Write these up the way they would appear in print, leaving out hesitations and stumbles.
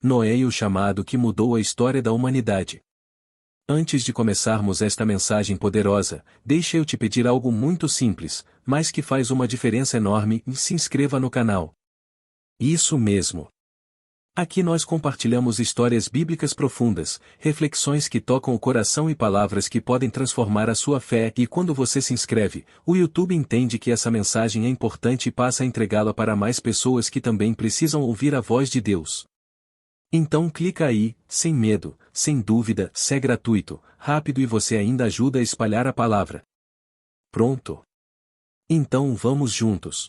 Noé e o chamado que mudou a história da humanidade. Antes de começarmos esta mensagem poderosa, deixa eu te pedir algo muito simples, mas que faz uma diferença enorme: se inscreva no canal. Isso mesmo. Aqui nós compartilhamos histórias bíblicas profundas, reflexões que tocam o coração e palavras que podem transformar a sua fé. E quando você se inscreve, o YouTube entende que essa mensagem é importante e passa a entregá-la para mais pessoas que também precisam ouvir a voz de Deus. Então clica aí, sem medo, sem dúvida, é gratuito, rápido e você ainda ajuda a espalhar a palavra. Pronto? Então vamos juntos.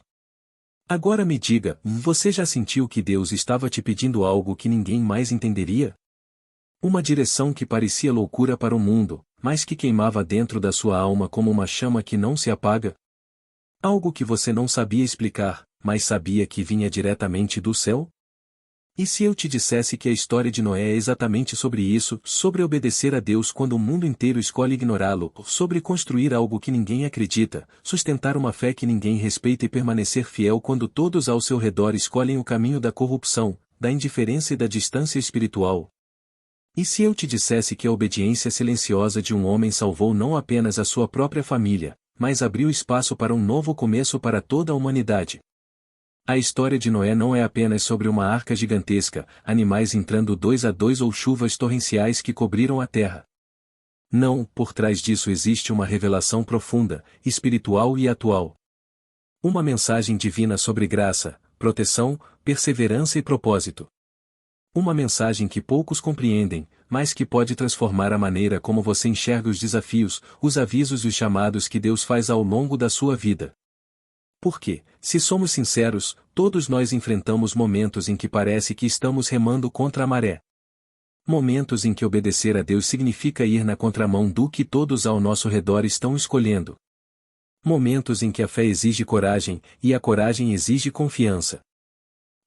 Agora me diga, você já sentiu que Deus estava te pedindo algo que ninguém mais entenderia? Uma direção que parecia loucura para o mundo, mas que queimava dentro da sua alma como uma chama que não se apaga? Algo que você não sabia explicar, mas sabia que vinha diretamente do céu? E se eu te dissesse que a história de Noé é exatamente sobre isso, sobre obedecer a Deus quando o mundo inteiro escolhe ignorá-lo, sobre construir algo que ninguém acredita, sustentar uma fé que ninguém respeita e permanecer fiel quando todos ao seu redor escolhem o caminho da corrupção, da indiferença e da distância espiritual? E se eu te dissesse que a obediência silenciosa de um homem salvou não apenas a sua própria família, mas abriu espaço para um novo começo para toda a humanidade? A história de Noé não é apenas sobre uma arca gigantesca, animais entrando 2 a 2 ou chuvas torrenciais que cobriram a terra. Não, por trás disso existe uma revelação profunda, espiritual e atual. Uma mensagem divina sobre graça, proteção, perseverança e propósito. Uma mensagem que poucos compreendem, mas que pode transformar a maneira como você enxerga os desafios, os avisos e os chamados que Deus faz ao longo da sua vida. Porque, se somos sinceros, todos nós enfrentamos momentos em que parece que estamos remando contra a maré. Momentos em que obedecer a Deus significa ir na contramão do que todos ao nosso redor estão escolhendo. Momentos em que a fé exige coragem, e a coragem exige confiança.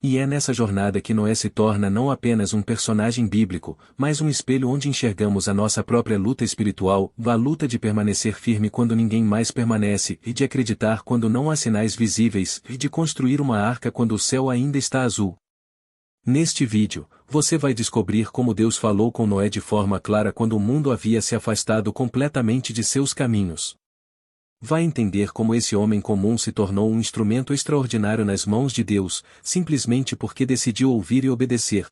E é nessa jornada que Noé se torna não apenas um personagem bíblico, mas um espelho onde enxergamos a nossa própria luta espiritual, a luta de permanecer firme quando ninguém mais permanece, e de acreditar quando não há sinais visíveis, e de construir uma arca quando o céu ainda está azul. Neste vídeo, você vai descobrir como Deus falou com Noé de forma clara quando o mundo havia se afastado completamente de seus caminhos. Vai entender como esse homem comum se tornou um instrumento extraordinário nas mãos de Deus, simplesmente porque decidiu ouvir e obedecer.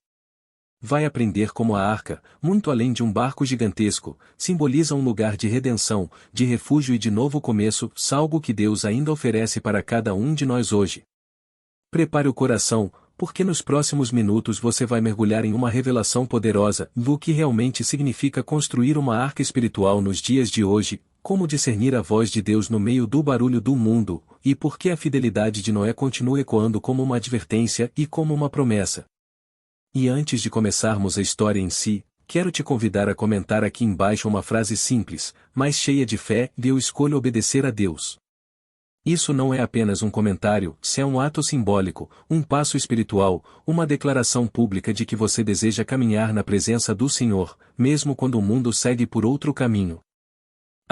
Vai aprender como a arca, muito além de um barco gigantesco, simboliza um lugar de redenção, de refúgio e de novo começo, algo que Deus ainda oferece para cada um de nós hoje. Prepare o coração, porque nos próximos minutos você vai mergulhar em uma revelação poderosa do que realmente significa construir uma arca espiritual nos dias de hoje, como discernir a voz de Deus no meio do barulho do mundo, e por que a fidelidade de Noé continua ecoando como uma advertência e como uma promessa. E antes de começarmos a história em si, quero te convidar a comentar aqui embaixo uma frase simples, mas cheia de fé: eu escolho obedecer a Deus. Isso não é apenas um comentário, é um ato simbólico, um passo espiritual, uma declaração pública de que você deseja caminhar na presença do Senhor, mesmo quando o mundo segue por outro caminho.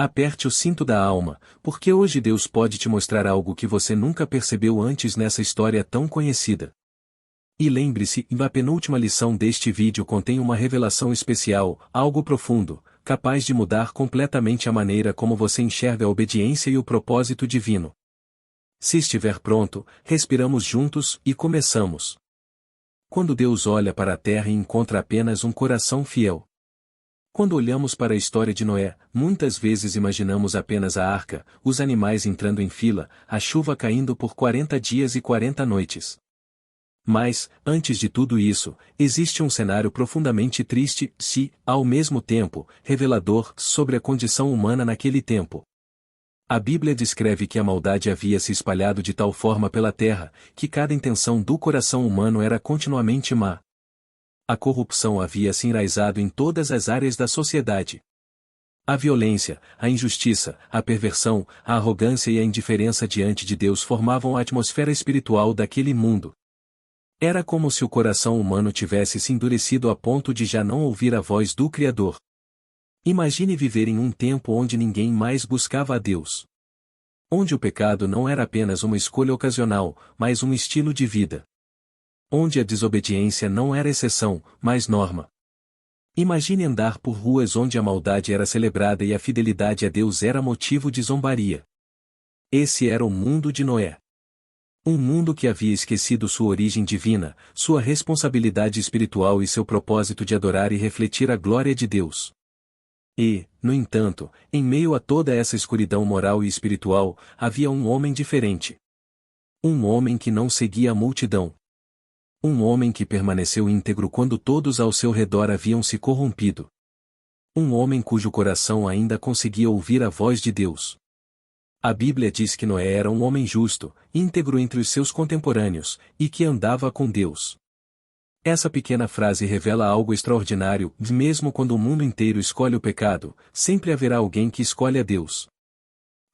Aperte o cinto da alma, porque hoje Deus pode te mostrar algo que você nunca percebeu antes nessa história tão conhecida. E lembre-se, a penúltima lição deste vídeo contém uma revelação especial, algo profundo, capaz de mudar completamente a maneira como você enxerga a obediência e o propósito divino. Se estiver pronto, respiramos juntos e começamos. Quando Deus olha para a terra e encontra apenas um coração fiel. Quando olhamos para a história de Noé, muitas vezes imaginamos apenas a arca, os animais entrando em fila, a chuva caindo por 40 dias e 40 noites. Mas, antes de tudo isso, existe um cenário profundamente triste, ao mesmo tempo, revelador, sobre a condição humana naquele tempo. A Bíblia descreve que a maldade havia se espalhado de tal forma pela terra, que cada intenção do coração humano era continuamente má. A corrupção havia se enraizado em todas as áreas da sociedade. A violência, a injustiça, a perversão, a arrogância e a indiferença diante de Deus formavam a atmosfera espiritual daquele mundo. Era como se o coração humano tivesse se endurecido a ponto de já não ouvir a voz do Criador. Imagine viver em um tempo onde ninguém mais buscava a Deus. Onde o pecado não era apenas uma escolha ocasional, mas um estilo de vida. Onde a desobediência não era exceção, mas norma. Imagine andar por ruas onde a maldade era celebrada e a fidelidade a Deus era motivo de zombaria. Esse era o mundo de Noé. Um mundo que havia esquecido sua origem divina, sua responsabilidade espiritual e seu propósito de adorar e refletir a glória de Deus. E, no entanto, em meio a toda essa escuridão moral e espiritual, havia um homem diferente. Um homem que não seguia a multidão. Um homem que permaneceu íntegro quando todos ao seu redor haviam se corrompido. Um homem cujo coração ainda conseguia ouvir a voz de Deus. A Bíblia diz que Noé era um homem justo, íntegro entre os seus contemporâneos, e que andava com Deus. Essa pequena frase revela algo extraordinário: mesmo quando o mundo inteiro escolhe o pecado, sempre haverá alguém que escolhe a Deus.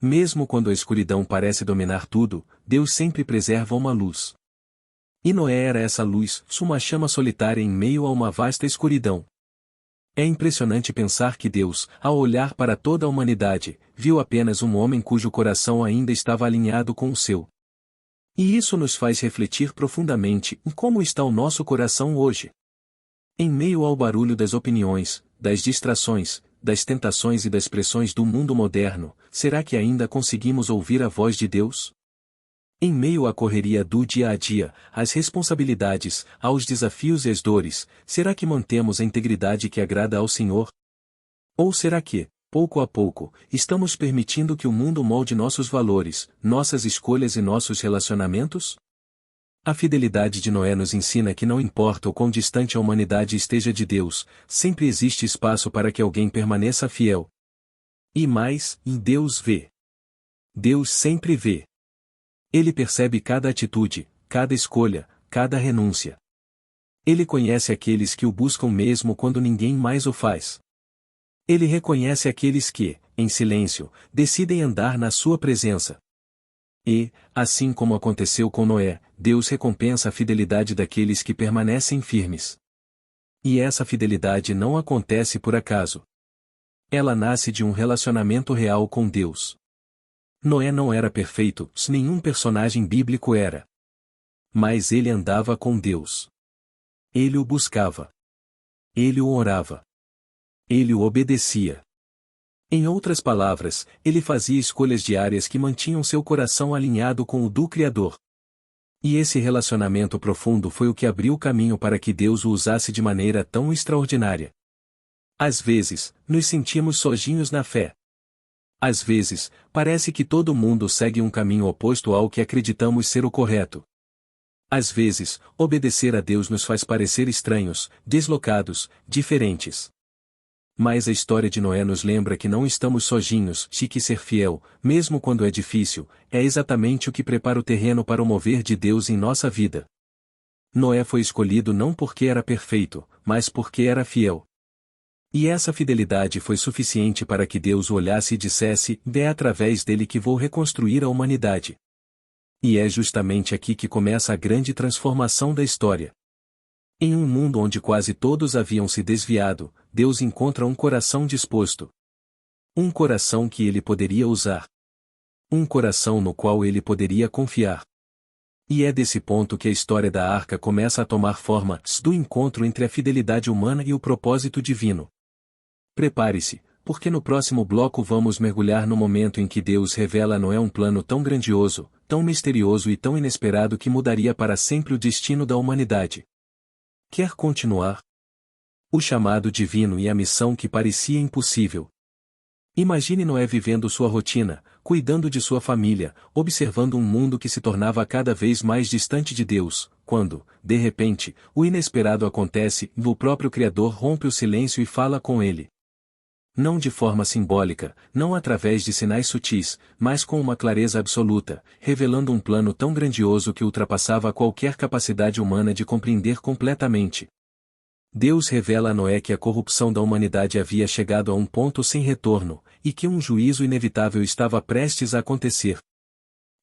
Mesmo quando a escuridão parece dominar tudo, Deus sempre preserva uma luz. E Noé era essa luz, uma chama solitária em meio a uma vasta escuridão. É impressionante pensar que Deus, ao olhar para toda a humanidade, viu apenas um homem cujo coração ainda estava alinhado com o seu. E isso nos faz refletir profundamente em como está o nosso coração hoje. Em meio ao barulho das opiniões, das distrações, das tentações e das pressões do mundo moderno, será que ainda conseguimos ouvir a voz de Deus? Em meio à correria do dia a dia, às responsabilidades, aos desafios e às dores, será que mantemos a integridade que agrada ao Senhor? Ou será que, pouco a pouco, estamos permitindo que o mundo molde nossos valores, nossas escolhas e nossos relacionamentos? A fidelidade de Noé nos ensina que não importa o quão distante a humanidade esteja de Deus, sempre existe espaço para que alguém permaneça fiel. E mais, Deus vê. Deus sempre vê. Ele percebe cada atitude, cada escolha, cada renúncia. Ele conhece aqueles que o buscam mesmo quando ninguém mais o faz. Ele reconhece aqueles que, em silêncio, decidem andar na sua presença. E, assim como aconteceu com Noé, Deus recompensa a fidelidade daqueles que permanecem firmes. E essa fidelidade não acontece por acaso. Ela nasce de um relacionamento real com Deus. Noé não era perfeito, nenhum personagem bíblico era. Mas ele andava com Deus. Ele o buscava. Ele o orava. Ele o obedecia. Em outras palavras, ele fazia escolhas diárias que mantinham seu coração alinhado com o do Criador. E esse relacionamento profundo foi o que abriu o caminho para que Deus o usasse de maneira tão extraordinária. Às vezes, nos sentimos sozinhos na fé. Às vezes, parece que todo mundo segue um caminho oposto ao que acreditamos ser o correto. Às vezes, obedecer a Deus nos faz parecer estranhos, deslocados, diferentes. Mas a história de Noé nos lembra que não estamos sozinhos, e que ser fiel, mesmo quando é difícil, é exatamente o que prepara o terreno para o mover de Deus em nossa vida. Noé foi escolhido não porque era perfeito, mas porque era fiel. E essa fidelidade foi suficiente para que Deus o olhasse e dissesse: é através dele que vou reconstruir a humanidade. E é justamente aqui que começa a grande transformação da história. Em um mundo onde quase todos haviam se desviado, Deus encontra um coração disposto. Um coração que ele poderia usar. Um coração no qual ele poderia confiar. E é desse ponto que a história da arca começa a tomar forma, do encontro entre a fidelidade humana e o propósito divino. Prepare-se, porque no próximo bloco vamos mergulhar no momento em que Deus revela a Noé um plano tão grandioso, tão misterioso e tão inesperado que mudaria para sempre o destino da humanidade. Quer continuar? O chamado divino e a missão que parecia impossível. Imagine Noé vivendo sua rotina, cuidando de sua família, observando um mundo que se tornava cada vez mais distante de Deus, quando, de repente, o inesperado acontece e o próprio Criador rompe o silêncio e fala com ele. Não de forma simbólica, não através de sinais sutis, mas com uma clareza absoluta, revelando um plano tão grandioso que ultrapassava qualquer capacidade humana de compreender completamente. Deus revela a Noé que a corrupção da humanidade havia chegado a um ponto sem retorno, e que um juízo inevitável estava prestes a acontecer.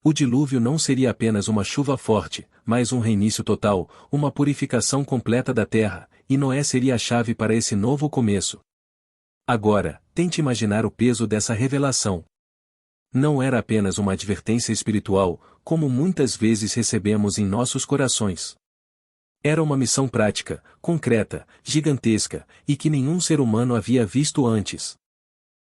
O dilúvio não seria apenas uma chuva forte, mas um reinício total, uma purificação completa da terra, e Noé seria a chave para esse novo começo. Agora, tente imaginar o peso dessa revelação. Não era apenas uma advertência espiritual, como muitas vezes recebemos em nossos corações. Era uma missão prática, concreta, gigantesca, e que nenhum ser humano havia visto antes.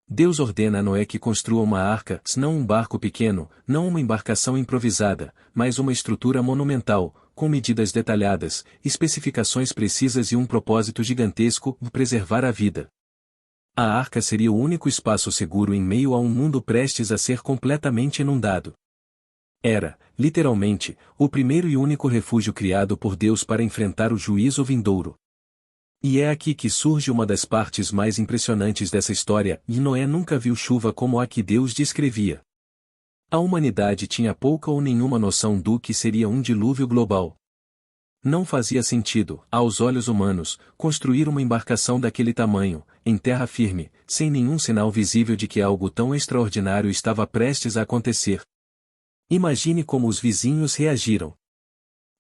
Deus ordena a Noé que construa uma arca, não um barco pequeno, não uma embarcação improvisada, mas uma estrutura monumental, com medidas detalhadas, especificações precisas e um propósito gigantesco: preservar a vida. A arca seria o único espaço seguro em meio a um mundo prestes a ser completamente inundado. Era, literalmente, o primeiro e único refúgio criado por Deus para enfrentar o juízo vindouro. E é aqui que surge uma das partes mais impressionantes dessa história: e Noé nunca viu chuva como a que Deus descrevia. A humanidade tinha pouca ou nenhuma noção do que seria um dilúvio global. Não fazia sentido, aos olhos humanos, construir uma embarcação daquele tamanho, em terra firme, sem nenhum sinal visível de que algo tão extraordinário estava prestes a acontecer. Imagine como os vizinhos reagiram.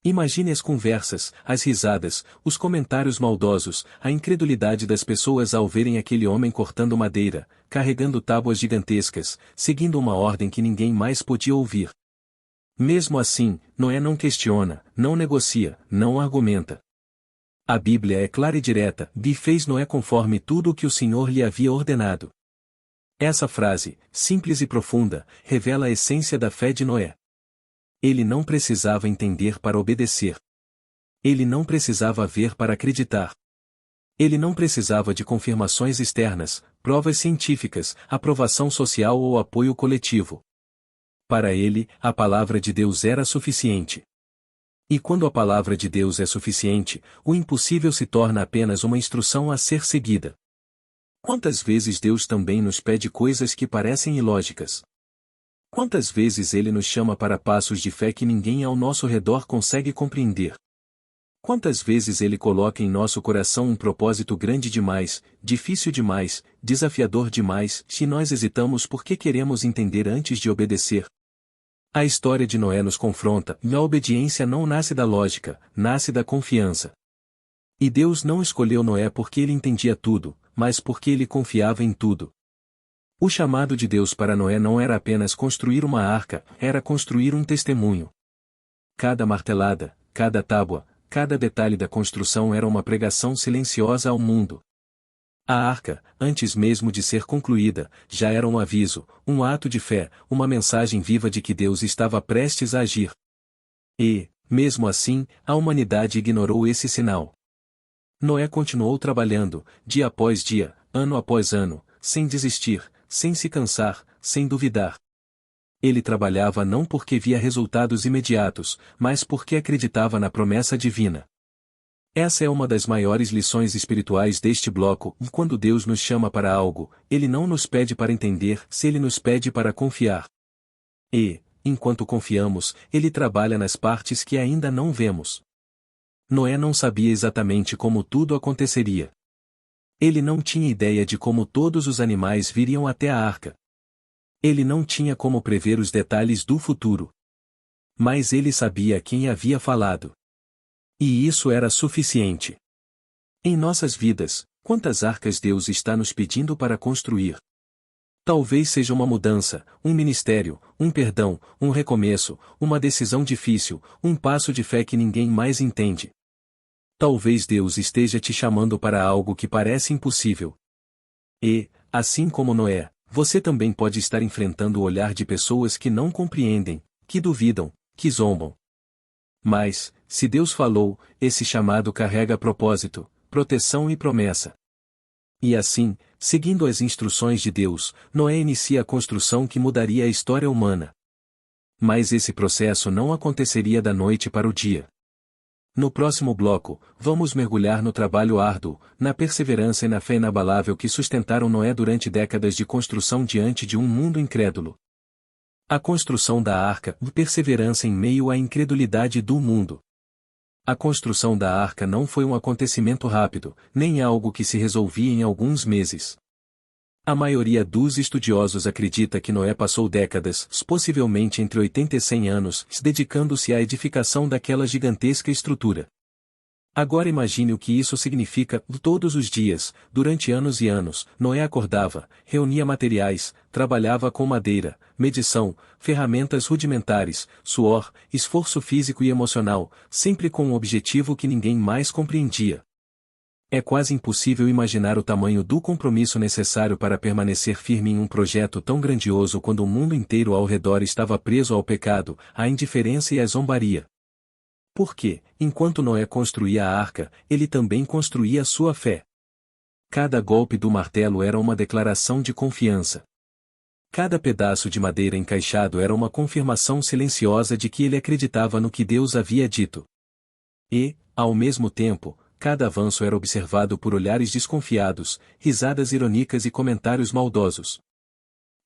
Imagine as conversas, as risadas, os comentários maldosos, a incredulidade das pessoas ao verem aquele homem cortando madeira, carregando tábuas gigantescas, seguindo uma ordem que ninguém mais podia ouvir. Mesmo assim, Noé não questiona, não negocia, não argumenta. A Bíblia é clara e direta: e fez Noé conforme tudo o que o Senhor lhe havia ordenado. Essa frase, simples e profunda, revela a essência da fé de Noé. Ele não precisava entender para obedecer. Ele não precisava ver para acreditar. Ele não precisava de confirmações externas, provas científicas, aprovação social ou apoio coletivo. Para ele, a palavra de Deus era suficiente. E quando a palavra de Deus é suficiente, o impossível se torna apenas uma instrução a ser seguida. Quantas vezes Deus também nos pede coisas que parecem ilógicas? Quantas vezes Ele nos chama para passos de fé que ninguém ao nosso redor consegue compreender? Quantas vezes Ele coloca em nosso coração um propósito grande demais, difícil demais, desafiador demais, se nós hesitamos porque queremos entender antes de obedecer? A história de Noé nos confronta: e a obediência não nasce da lógica, nasce da confiança. E Deus não escolheu Noé porque ele entendia tudo, mas porque ele confiava em tudo. O chamado de Deus para Noé não era apenas construir uma arca, era construir um testemunho. Cada martelada, cada tábua, cada detalhe da construção era uma pregação silenciosa ao mundo. A arca, antes mesmo de ser concluída, já era um aviso, um ato de fé, uma mensagem viva de que Deus estava prestes a agir. E, mesmo assim, a humanidade ignorou esse sinal. Noé continuou trabalhando, dia após dia, ano após ano, sem desistir, sem se cansar, sem duvidar. Ele trabalhava não porque via resultados imediatos, mas porque acreditava na promessa divina. Essa é uma das maiores lições espirituais deste bloco: quando Deus nos chama para algo, Ele não nos pede para entender, se Ele nos pede para confiar. E, enquanto confiamos, Ele trabalha nas partes que ainda não vemos. Noé não sabia exatamente como tudo aconteceria. Ele não tinha ideia de como todos os animais viriam até a arca. Ele não tinha como prever os detalhes do futuro. Mas ele sabia quem havia falado. E isso era suficiente. Em nossas vidas, quantas arcas Deus está nos pedindo para construir? Talvez seja uma mudança, um ministério, um perdão, um recomeço, uma decisão difícil, um passo de fé que ninguém mais entende. Talvez Deus esteja te chamando para algo que parece impossível. E, assim como Noé, você também pode estar enfrentando o olhar de pessoas que não compreendem, que duvidam, que zombam. Mas, se Deus falou, esse chamado carrega propósito, proteção e promessa. E assim, seguindo as instruções de Deus, Noé inicia a construção que mudaria a história humana. Mas esse processo não aconteceria da noite para o dia. No próximo bloco, vamos mergulhar no trabalho árduo, na perseverança e na fé inabalável que sustentaram Noé durante décadas de construção diante de um mundo incrédulo. A construção da arca, perseverança em meio à incredulidade do mundo. A construção da arca não foi um acontecimento rápido, nem algo que se resolvia em alguns meses. A maioria dos estudiosos acredita que Noé passou décadas, possivelmente entre 80 e 100 anos, dedicando-se à edificação daquela gigantesca estrutura. Agora imagine o que isso significa. Todos os dias, durante anos e anos, Noé acordava, reunia materiais, trabalhava com madeira, medição, ferramentas rudimentares, suor, esforço físico e emocional, sempre com um objetivo que ninguém mais compreendia. É quase impossível imaginar o tamanho do compromisso necessário para permanecer firme em um projeto tão grandioso quando o mundo inteiro ao redor estava preso ao pecado, à indiferença e à zombaria. Porque, enquanto Noé construía a arca, ele também construía sua fé. Cada golpe do martelo era uma declaração de confiança. Cada pedaço de madeira encaixado era uma confirmação silenciosa de que ele acreditava no que Deus havia dito. E, ao mesmo tempo, cada avanço era observado por olhares desconfiados, risadas irônicas e comentários maldosos.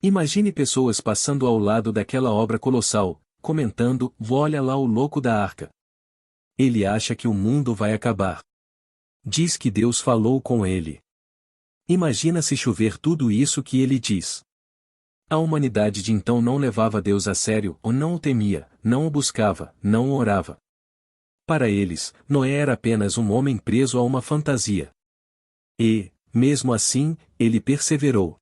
Imagine pessoas passando ao lado daquela obra colossal, comentando: "Olha lá o louco da arca. Ele acha que o mundo vai acabar. Diz que Deus falou com ele." Imagina se chover tudo isso que ele diz. A humanidade de então não levava Deus a sério ou não o temia, não o buscava, não o orava. Para eles, Noé era apenas um homem preso a uma fantasia. E, mesmo assim, ele perseverou.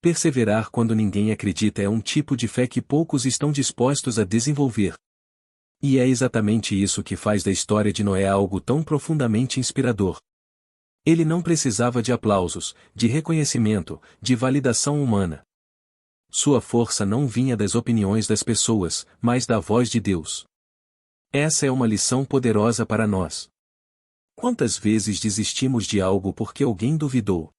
Perseverar quando ninguém acredita é um tipo de fé que poucos estão dispostos a desenvolver. E é exatamente isso que faz da história de Noé algo tão profundamente inspirador. Ele não precisava de aplausos, de reconhecimento, de validação humana. Sua força não vinha das opiniões das pessoas, mas da voz de Deus. Essa é uma lição poderosa para nós. Quantas vezes desistimos de algo porque alguém duvidou?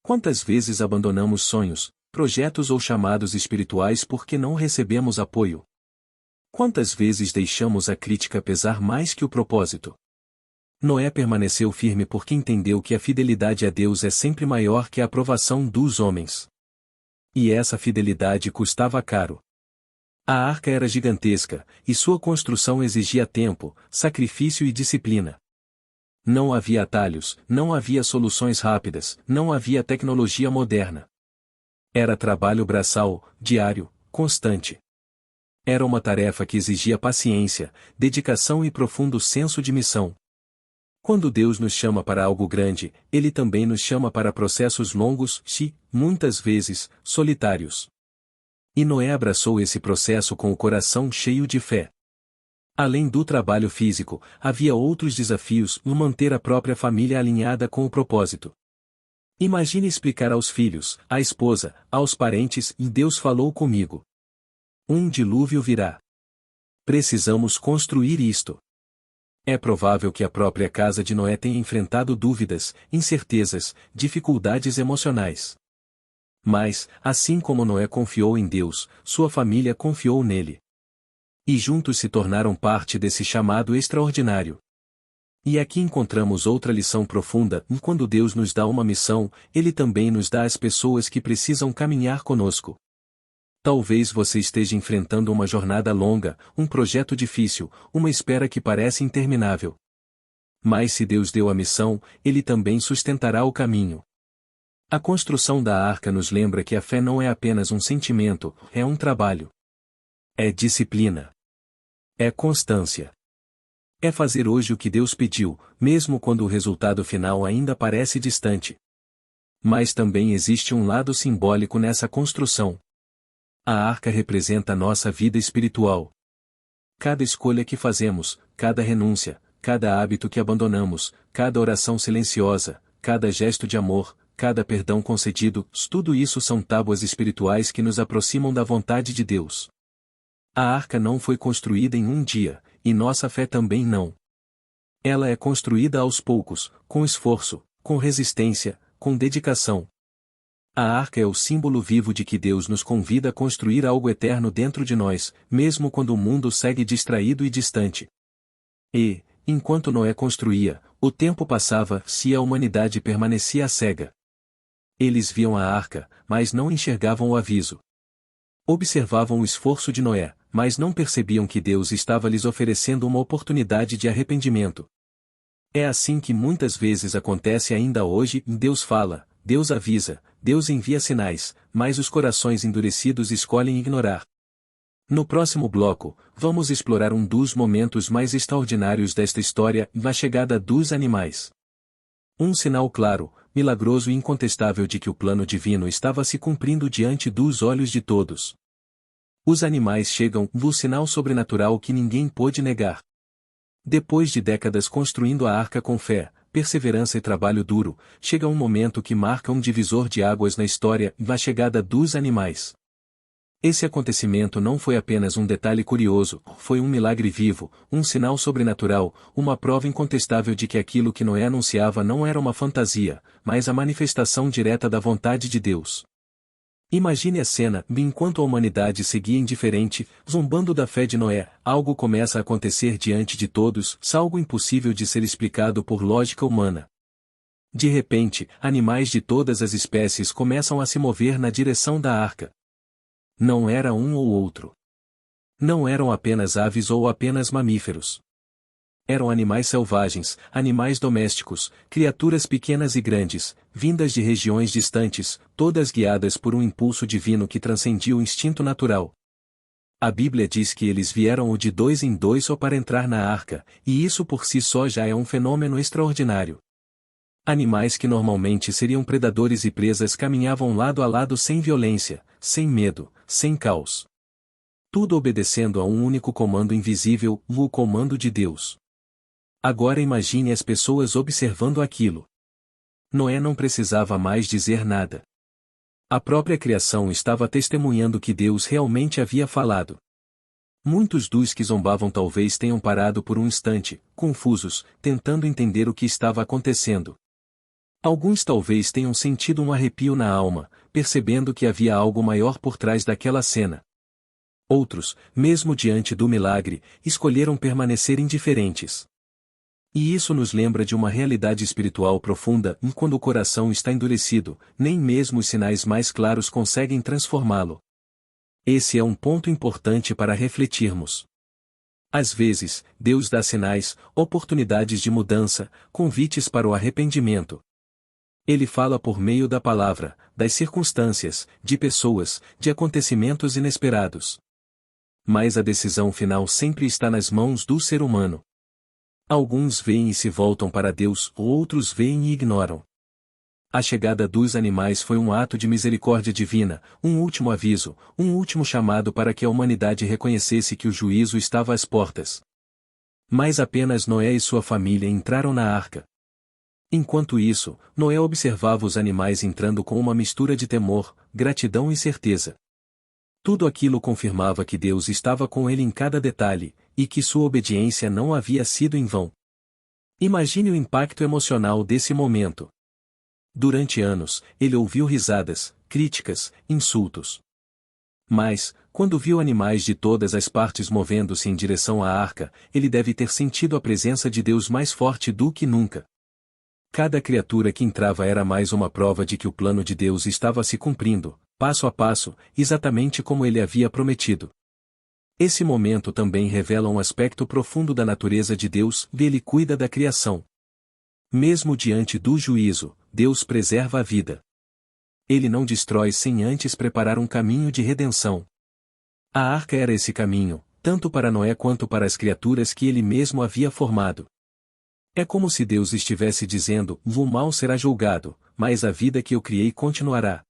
Quantas vezes abandonamos sonhos, projetos ou chamados espirituais porque não recebemos apoio? Quantas vezes deixamos a crítica pesar mais que o propósito? Noé permaneceu firme porque entendeu que a fidelidade a Deus é sempre maior que a aprovação dos homens. E essa fidelidade custava caro. A arca era gigantesca, e sua construção exigia tempo, sacrifício e disciplina. Não havia atalhos, não havia soluções rápidas, não havia tecnologia moderna. Era trabalho braçal, diário, constante. Era uma tarefa que exigia paciência, dedicação e profundo senso de missão. Quando Deus nos chama para algo grande, Ele também nos chama para processos longos e, muitas vezes, solitários. E Noé abraçou esse processo com o coração cheio de fé. Além do trabalho físico, havia outros desafios no manter a própria família alinhada com o propósito. Imagine explicar aos filhos, à esposa, aos parentes: "E Deus falou comigo. Um dilúvio virá. Precisamos construir isto." É provável que a própria casa de Noé tenha enfrentado dúvidas, incertezas, dificuldades emocionais. Mas, assim como Noé confiou em Deus, sua família confiou nele. E juntos se tornaram parte desse chamado extraordinário. E aqui encontramos outra lição profunda: quando Deus nos dá uma missão, Ele também nos dá as pessoas que precisam caminhar conosco. Talvez você esteja enfrentando uma jornada longa, um projeto difícil, uma espera que parece interminável. Mas se Deus deu a missão, Ele também sustentará o caminho. A construção da arca nos lembra que a fé não é apenas um sentimento, é um trabalho. É disciplina. É constância. É fazer hoje o que Deus pediu, mesmo quando o resultado final ainda parece distante. Mas também existe um lado simbólico nessa construção. A arca representa a nossa vida espiritual. Cada escolha que fazemos, cada renúncia, cada hábito que abandonamos, cada oração silenciosa, cada gesto de amor, cada perdão concedido, tudo isso são tábuas espirituais que nos aproximam da vontade de Deus. A arca não foi construída em um dia, e nossa fé também não. Ela é construída aos poucos, com esforço, com resistência, com dedicação. A arca é o símbolo vivo de que Deus nos convida a construir algo eterno dentro de nós, mesmo quando o mundo segue distraído e distante. E, enquanto Noé construía, o tempo passava e a humanidade permanecia cega. Eles viam a arca, mas não enxergavam o aviso. Observavam o esforço de Noé, mas não percebiam que Deus estava lhes oferecendo uma oportunidade de arrependimento. É assim que muitas vezes acontece ainda hoje: Deus fala, Deus avisa, Deus envia sinais, mas os corações endurecidos escolhem ignorar. No próximo bloco, vamos explorar um dos momentos mais extraordinários desta história, a chegada dos animais. Um sinal claro, milagroso e incontestável de que o plano divino estava se cumprindo diante dos olhos de todos. Os animais chegam, o sinal sobrenatural que ninguém pôde negar. Depois de décadas construindo a arca com fé, perseverança e trabalho duro, chega um momento que marca um divisor de águas na história, a chegada dos animais. Esse acontecimento não foi apenas um detalhe curioso, foi um milagre vivo, um sinal sobrenatural, uma prova incontestável de que aquilo que Noé anunciava não era uma fantasia, mas a manifestação direta da vontade de Deus. Imagine a cena, enquanto a humanidade seguia indiferente, zombando da fé de Noé, algo começa a acontecer diante de todos, algo impossível de ser explicado por lógica humana. De repente, animais de todas as espécies começam a se mover na direção da arca. Não era um ou outro. Não eram apenas aves ou apenas mamíferos. Eram animais selvagens, animais domésticos, criaturas pequenas e grandes, vindas de regiões distantes, todas guiadas por um impulso divino que transcendia o instinto natural. A Bíblia diz que eles vieram de 2 em 2 só para entrar na arca, e isso por si só já é um fenômeno extraordinário. Animais que normalmente seriam predadores e presas caminhavam lado a lado sem violência, sem medo, sem caos. Tudo obedecendo a um único comando invisível, o comando de Deus. Agora imagine as pessoas observando aquilo. Noé não precisava mais dizer nada. A própria criação estava testemunhando que Deus realmente havia falado. Muitos dos que zombavam talvez tenham parado por um instante, confusos, tentando entender o que estava acontecendo. Alguns talvez tenham sentido um arrepio na alma, percebendo que havia algo maior por trás daquela cena. Outros, mesmo diante do milagre, escolheram permanecer indiferentes. E isso nos lembra de uma realidade espiritual profunda, e quando o coração está endurecido, nem mesmo os sinais mais claros conseguem transformá-lo. Esse é um ponto importante para refletirmos. Às vezes, Deus dá sinais, oportunidades de mudança, convites para o arrependimento. Ele fala por meio da palavra, das circunstâncias, de pessoas, de acontecimentos inesperados. Mas a decisão final sempre está nas mãos do ser humano. Alguns veem e se voltam para Deus, outros veem e ignoram. A chegada dos animais foi um ato de misericórdia divina, um último aviso, um último chamado para que a humanidade reconhecesse que o juízo estava às portas. Mas apenas Noé e sua família entraram na arca. Enquanto isso, Noé observava os animais entrando com uma mistura de temor, gratidão e certeza. Tudo aquilo confirmava que Deus estava com ele em cada detalhe, e que sua obediência não havia sido em vão. Imagine o impacto emocional desse momento. Durante anos, ele ouviu risadas, críticas, insultos. Mas, quando viu animais de todas as partes movendo-se em direção à arca, ele deve ter sentido a presença de Deus mais forte do que nunca. Cada criatura que entrava era mais uma prova de que o plano de Deus estava se cumprindo, passo a passo, exatamente como ele havia prometido. Esse momento também revela um aspecto profundo da natureza de Deus, ele cuida da criação. Mesmo diante do juízo, Deus preserva a vida. Ele não destrói sem antes preparar um caminho de redenção. A arca era esse caminho, tanto para Noé quanto para as criaturas que ele mesmo havia formado. É como se Deus estivesse dizendo: o mal será julgado, mas a vida que eu criei continuará.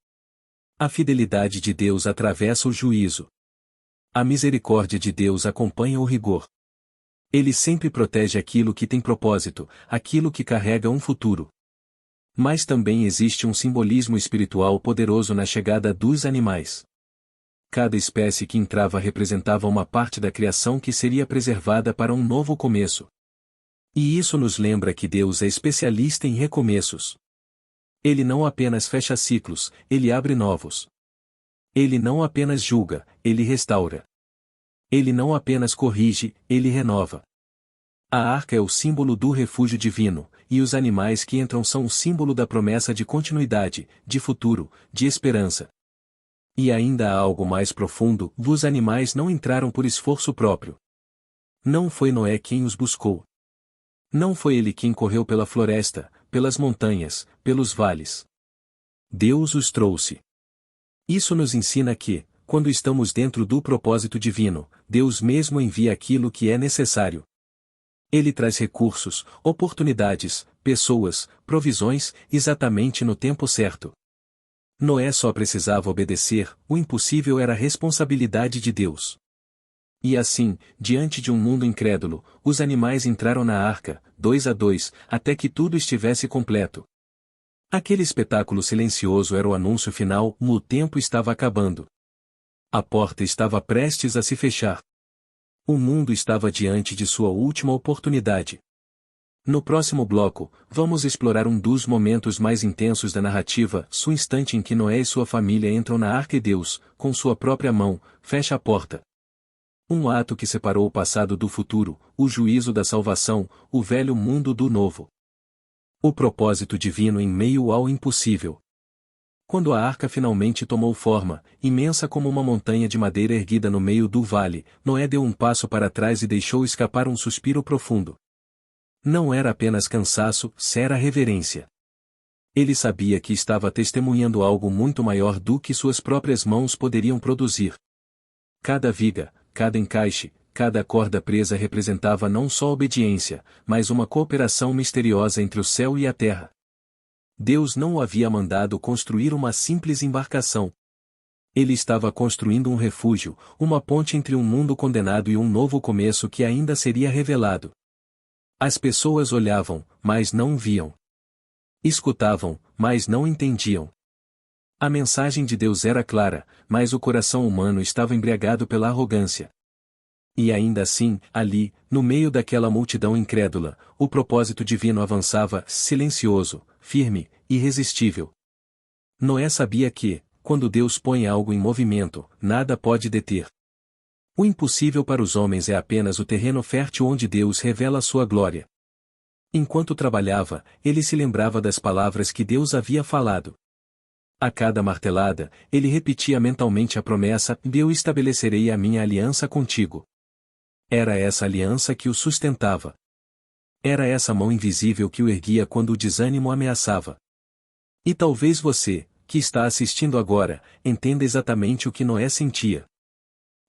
A fidelidade de Deus atravessa o juízo. A misericórdia de Deus acompanha o rigor. Ele sempre protege aquilo que tem propósito, aquilo que carrega um futuro. Mas também existe um simbolismo espiritual poderoso na chegada dos animais. Cada espécie que entrava representava uma parte da criação que seria preservada para um novo começo. E isso nos lembra que Deus é especialista em recomeços. Ele não apenas fecha ciclos, ele abre novos. Ele não apenas julga, ele restaura. Ele não apenas corrige, ele renova. A arca é o símbolo do refúgio divino, e os animais que entram são o símbolo da promessa de continuidade, de futuro, de esperança. E ainda há algo mais profundo: os animais não entraram por esforço próprio. Não foi Noé quem os buscou. Não foi ele quem correu pela floresta, pelas montanhas, pelos vales. Deus os trouxe. Isso nos ensina que, quando estamos dentro do propósito divino, Deus mesmo envia aquilo que é necessário. Ele traz recursos, oportunidades, pessoas, provisões, exatamente no tempo certo. Noé só precisava obedecer, o impossível era a responsabilidade de Deus. E assim, diante de um mundo incrédulo, os animais entraram na arca, 2 a 2, até que tudo estivesse completo. Aquele espetáculo silencioso era o anúncio final, o tempo estava acabando. A porta estava prestes a se fechar. O mundo estava diante de sua última oportunidade. No próximo bloco, vamos explorar um dos momentos mais intensos da narrativa, o instante em que Noé e sua família entram na arca e Deus, com sua própria mão, fecha a porta. Um ato que separou o passado do futuro, o juízo da salvação, o velho mundo do novo. O propósito divino em meio ao impossível. Quando a arca finalmente tomou forma, imensa como uma montanha de madeira erguida no meio do vale, Noé deu um passo para trás e deixou escapar um suspiro profundo. Não era apenas cansaço, era reverência. Ele sabia que estava testemunhando algo muito maior do que suas próprias mãos poderiam produzir. Cada viga, cada encaixe, cada corda presa representava não só obediência, mas uma cooperação misteriosa entre o céu e a terra. Deus não o havia mandado construir uma simples embarcação. Ele estava construindo um refúgio, uma ponte entre um mundo condenado e um novo começo que ainda seria revelado. As pessoas olhavam, mas não viam. Escutavam, mas não entendiam. A mensagem de Deus era clara, mas o coração humano estava embriagado pela arrogância. E ainda assim, ali, no meio daquela multidão incrédula, o propósito divino avançava, silencioso, firme, irresistível. Noé sabia que, quando Deus põe algo em movimento, nada pode deter. O impossível para os homens é apenas o terreno fértil onde Deus revela sua glória. Enquanto trabalhava, ele se lembrava das palavras que Deus havia falado. A cada martelada, ele repetia mentalmente a promessa: eu estabelecerei a minha aliança contigo. Era essa aliança que o sustentava. Era essa mão invisível que o erguia quando o desânimo ameaçava. E talvez você, que está assistindo agora, entenda exatamente o que Noé sentia.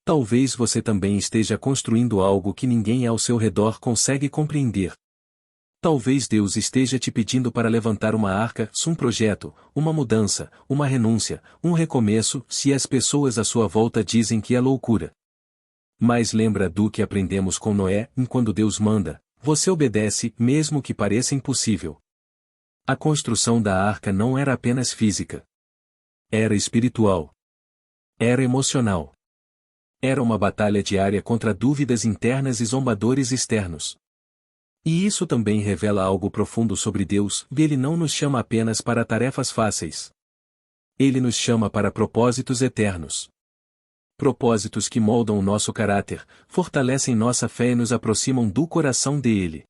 Talvez você também esteja construindo algo que ninguém ao seu redor consegue compreender. Talvez Deus esteja te pedindo para levantar uma arca, um projeto, uma mudança, uma renúncia, um recomeço, se as pessoas à sua volta dizem que é loucura. Mas lembra do que aprendemos com Noé, quando Deus manda, você obedece, mesmo que pareça impossível. A construção da arca não era apenas física. Era espiritual. Era emocional. Era uma batalha diária contra dúvidas internas e zombadores externos. E isso também revela algo profundo sobre Deus, ele não nos chama apenas para tarefas fáceis. Ele nos chama para propósitos eternos. Propósitos que moldam o nosso caráter, fortalecem nossa fé e nos aproximam do coração dele.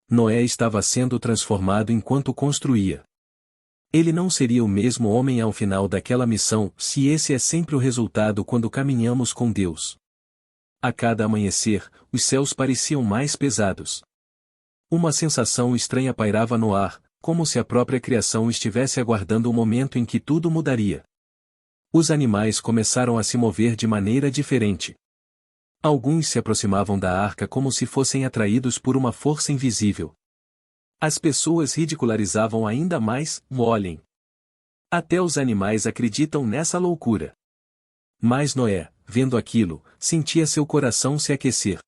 Noé estava sendo transformado enquanto construía. Ele não seria o mesmo homem ao final daquela missão, se esse é sempre o resultado quando caminhamos com Deus. A cada amanhecer, os céus pareciam mais pesados. Uma sensação estranha pairava no ar, como se a própria criação estivesse aguardando o momento em que tudo mudaria. Os animais começaram a se mover de maneira diferente. Alguns se aproximavam da arca como se fossem atraídos por uma força invisível. As pessoas ridicularizavam ainda mais: olhem. Até os animais acreditam nessa loucura. Mas Noé, vendo aquilo, sentia seu coração se aquecer.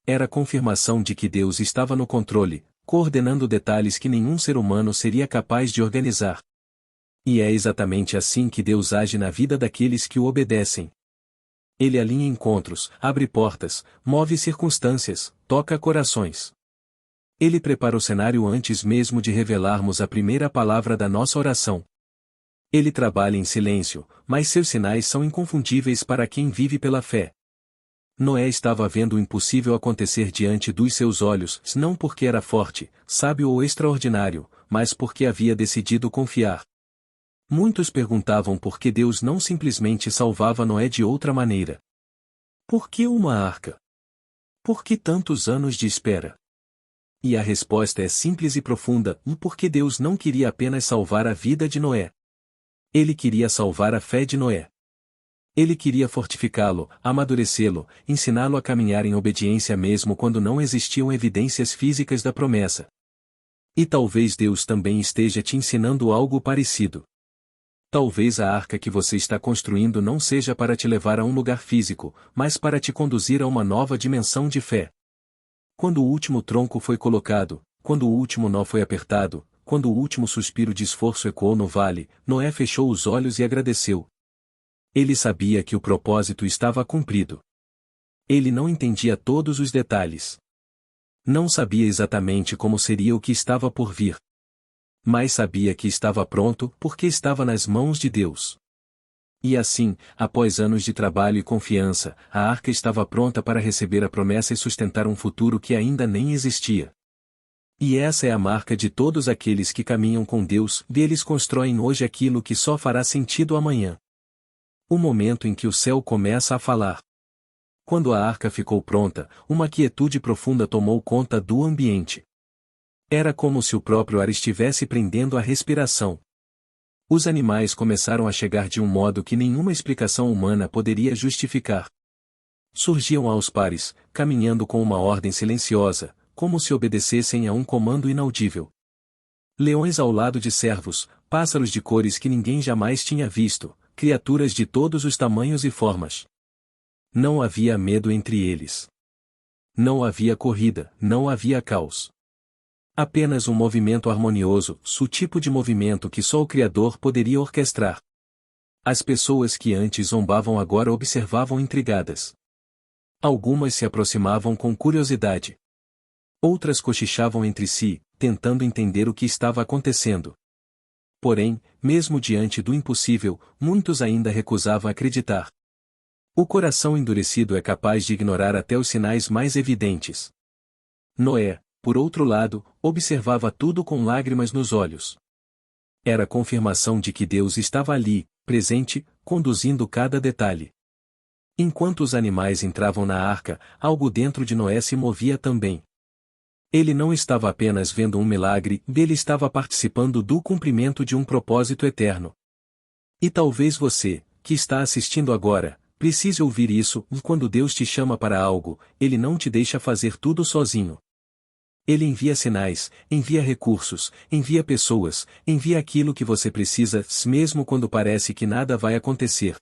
Era confirmação de que Deus estava no controle, coordenando detalhes que nenhum ser humano seria capaz de organizar. E é exatamente assim que Deus age na vida daqueles que o obedecem. Ele alinha encontros, abre portas, move circunstâncias, toca corações. Ele prepara o cenário antes mesmo de revelarmos a primeira palavra da nossa oração. Ele trabalha em silêncio, mas seus sinais são inconfundíveis para quem vive pela fé. Noé estava vendo o impossível acontecer diante dos seus olhos, não porque era forte, sábio ou extraordinário, mas porque havia decidido confiar. Muitos perguntavam por que Deus não simplesmente salvava Noé de outra maneira. Por que uma arca? Por que tantos anos de espera? E a resposta é simples e profunda: porque Deus não queria apenas salvar a vida de Noé. Ele queria salvar a fé de Noé. Ele queria fortificá-lo, amadurecê-lo, ensiná-lo a caminhar em obediência mesmo quando não existiam evidências físicas da promessa. E talvez Deus também esteja te ensinando algo parecido. Talvez a arca que você está construindo não seja para te levar a um lugar físico, mas para te conduzir a uma nova dimensão de fé. Quando o último tronco foi colocado, quando o último nó foi apertado, quando o último suspiro de esforço ecoou no vale, Noé fechou os olhos e agradeceu. Ele sabia que o propósito estava cumprido. Ele não entendia todos os detalhes. Não sabia exatamente como seria o que estava por vir. Mas sabia que estava pronto porque estava nas mãos de Deus. E assim, após anos de trabalho e confiança, a arca estava pronta para receber a promessa e sustentar um futuro que ainda nem existia. E essa é a marca de todos aqueles que caminham com Deus, e eles constroem hoje aquilo que só fará sentido amanhã. O momento em que o céu começa a falar. Quando a arca ficou pronta, uma quietude profunda tomou conta do ambiente. Era como se o próprio ar estivesse prendendo a respiração. Os animais começaram a chegar de um modo que nenhuma explicação humana poderia justificar. Surgiam aos pares, caminhando com uma ordem silenciosa, como se obedecessem a um comando inaudível. Leões ao lado de cervos, pássaros de cores que ninguém jamais tinha visto, criaturas de todos os tamanhos e formas. Não havia medo entre eles. Não havia corrida, não havia caos. Apenas um movimento harmonioso, o tipo de movimento que só o Criador poderia orquestrar. As pessoas que antes zombavam agora observavam intrigadas. Algumas se aproximavam com curiosidade. Outras cochichavam entre si, tentando entender o que estava acontecendo. Porém, mesmo diante do impossível, muitos ainda recusavam acreditar. O coração endurecido é capaz de ignorar até os sinais mais evidentes. Noé, por outro lado, observava tudo com lágrimas nos olhos. Era confirmação de que Deus estava ali, presente, conduzindo cada detalhe. Enquanto os animais entravam na arca, algo dentro de Noé se movia também. Ele não estava apenas vendo um milagre, ele estava participando do cumprimento de um propósito eterno. E talvez você, que está assistindo agora, precise ouvir isso, quando Deus te chama para algo, Ele não te deixa fazer tudo sozinho. Ele envia sinais, envia recursos, envia pessoas, envia aquilo que você precisa, mesmo quando parece que nada vai acontecer.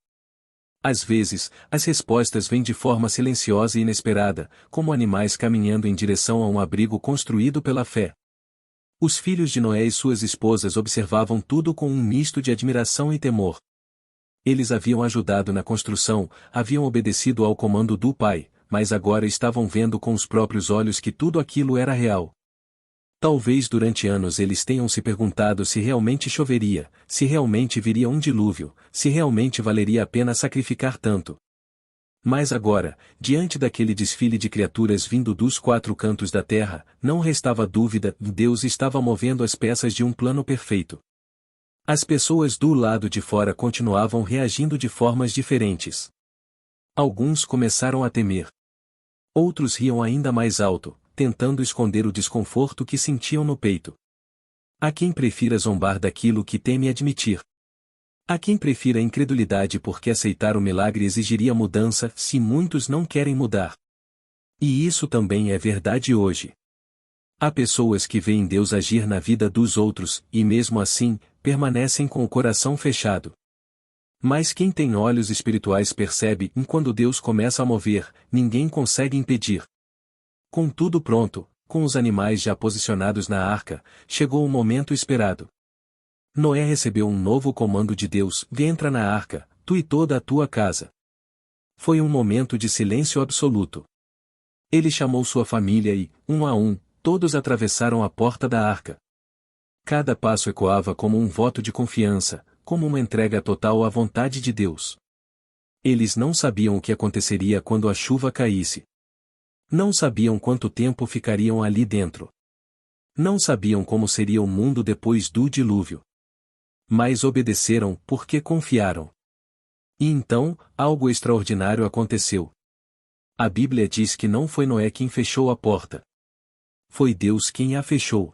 Às vezes, as respostas vêm de forma silenciosa e inesperada, como animais caminhando em direção a um abrigo construído pela fé. Os filhos de Noé e suas esposas observavam tudo com um misto de admiração e temor. Eles haviam ajudado na construção, haviam obedecido ao comando do pai, mas agora estavam vendo com os próprios olhos que tudo aquilo era real. Talvez durante anos eles tenham se perguntado se realmente choveria, se realmente viria um dilúvio, se realmente valeria a pena sacrificar tanto. Mas agora, diante daquele desfile de criaturas vindo dos quatro cantos da terra, não restava dúvida, Deus estava movendo as peças de um plano perfeito. As pessoas do lado de fora continuavam reagindo de formas diferentes. Alguns começaram a temer. Outros riam ainda mais alto, tentando esconder o desconforto que sentiam no peito. Há quem prefira zombar daquilo que teme admitir. Há quem prefira a incredulidade porque aceitar o milagre exigiria mudança, se muitos não querem mudar. E isso também é verdade hoje. Há pessoas que veem Deus agir na vida dos outros, e mesmo assim, permanecem com o coração fechado. Mas quem tem olhos espirituais percebe, quando Deus começa a mover, ninguém consegue impedir. Com tudo pronto, com os animais já posicionados na arca, chegou o momento esperado. Noé recebeu um novo comando de Deus: entra na arca, tu e toda a tua casa. Foi um momento de silêncio absoluto. Ele chamou sua família e, um a um, todos atravessaram a porta da arca. Cada passo ecoava como um voto de confiança, como uma entrega total à vontade de Deus. Eles não sabiam o que aconteceria quando a chuva caísse. Não sabiam quanto tempo ficariam ali dentro. Não sabiam como seria o mundo depois do dilúvio. Mas obedeceram porque confiaram. E então, algo extraordinário aconteceu. A Bíblia diz que não foi Noé quem fechou a porta. Foi Deus quem a fechou.